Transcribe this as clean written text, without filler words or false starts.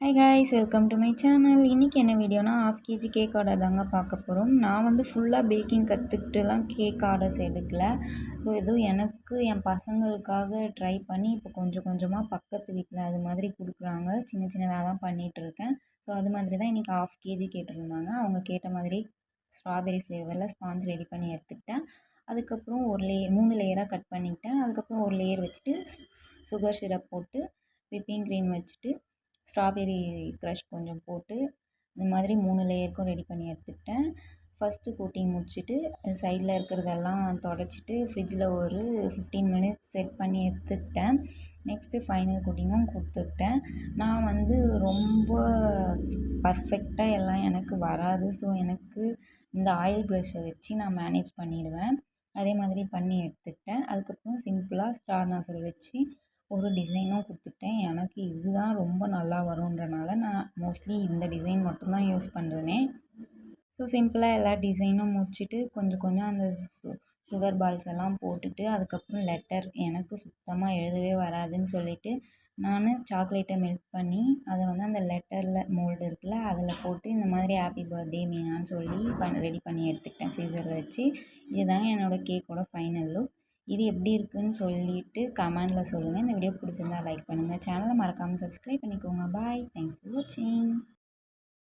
Hi guys, welcome to my channel. இன்றைக்கி என்ன வீடியோனா, ½ kg cake order தாங்க பார்க்க போகிறோம். நான் வந்து ஃபுல்லாக பேக்கிங் கற்றுக்கிட்டுலாம் கேக் ஆர்டர்ஸ் எடுக்கல. ஸோ எதுவும் எனக்கு என் பசங்களுக்காக ட்ரை பண்ணி இப்போ கொஞ்சம் கொஞ்சமாக பக்கத்து வீட்டில் அது மாதிரி கொடுக்குறாங்க. சின்ன சின்னதாக தான் பண்ணிகிட்ருக்கேன். ஸோ அது மாதிரி தான் இன்றைக்கி ½ kg கேட்டிருந்தாங்க. அவங்க கேட்ட மாதிரி ஸ்ட்ராபெரி ஃப்ளேவரில் ஸ்பாஞ்ச் ரெடி பண்ணி எடுத்துக்கிட்டேன். அதுக்கப்புறம் ஒரு லேயர் 3 லேயராக கட் பண்ணிக்கிட்டேன். அதுக்கப்புறம் ஒரு லேயர் வச்சுட்டு சுகர் சிரப் போட்டு விப்பிங் க்ரீம் வச்சுட்டு ஸ்ட்ராபெரி க்ரஷ் கொஞ்சம் போட்டு இந்த மாதிரி 3 லேயருக்கும் ரெடி பண்ணி எடுத்துக்கிட்டேன். ஃபஸ்ட்டு கோட்டிங் முடிச்சுட்டு சைடில் இருக்கிறதெல்லாம் தொடச்சிட்டு ஃப்ரிட்ஜில் ஒரு 15 மினிட்ஸ் செட் பண்ணி எடுத்துக்கிட்டேன். நெக்ஸ்ட்டு ஃபைனல் கோட்டிங்கும் கொடுத்துக்கிட்டேன். நான் வந்து ரொம்ப பர்ஃபெக்டாக எல்லாம் எனக்கு வராது. ஸோ எனக்கு இந்த ஆயில் ப்ரஷ்ஷை வச்சு நான் மேனேஜ் பண்ணிடுவேன். அதே மாதிரி பண்ணி எடுத்துக்கிட்டேன். அதுக்கப்புறம் சிம்பிளாக ஸ்டார் நாசல் வச்சு ஒரு டிசைனும் கொடுத்துட்டேன். எனக்கு இதுதான் ரொம்ப நல்லா வருன்றனால நான் மோஸ்ட்லி இந்த டிசைன் மட்டும்தான் யூஸ் பண்ணுறேனே. ஸோ சிம்பிளாக எல்லா டிசைனும் முடிச்சுட்டு கொஞ்சம் கொஞ்சம் அந்த சுகர் பால்ஸ் எல்லாம் போட்டுட்டு அதுக்கப்புறம் லெட்டர் எனக்கு சுத்தமாக எழுதவே வராதுன்னு சொல்லிவிட்டு நான் சாக்லேட்டை மெல்ட் பண்ணி அதை வந்து அந்த லெட்டரில் மோல்டு இருக்குல்ல அதில் போட்டு இந்த மாதிரி ஹாப்பி பர்த்டே மீனான்னு சொல்லி ரெடி பண்ணி எடுத்துக்கிட்டேன் ஃப்ரீசரில் வச்சு. இதுதாங்க என்னோடய கேக்கோட ஃபைனல் லுக். இது எப்படி இருக்குன்னு சொல்லிவிட்டு கமெண்டில் சொல்லுங்கள். இந்த வீடியோ பிடிச்சிருந்தா லைக் பண்ணுங்கள். சேனலை மறக்காமல் சப்ஸ்கிரைப் பண்ணிக்கோங்க. பாய், தேங்க்ஸ் ஃபார் வாட்சிங்.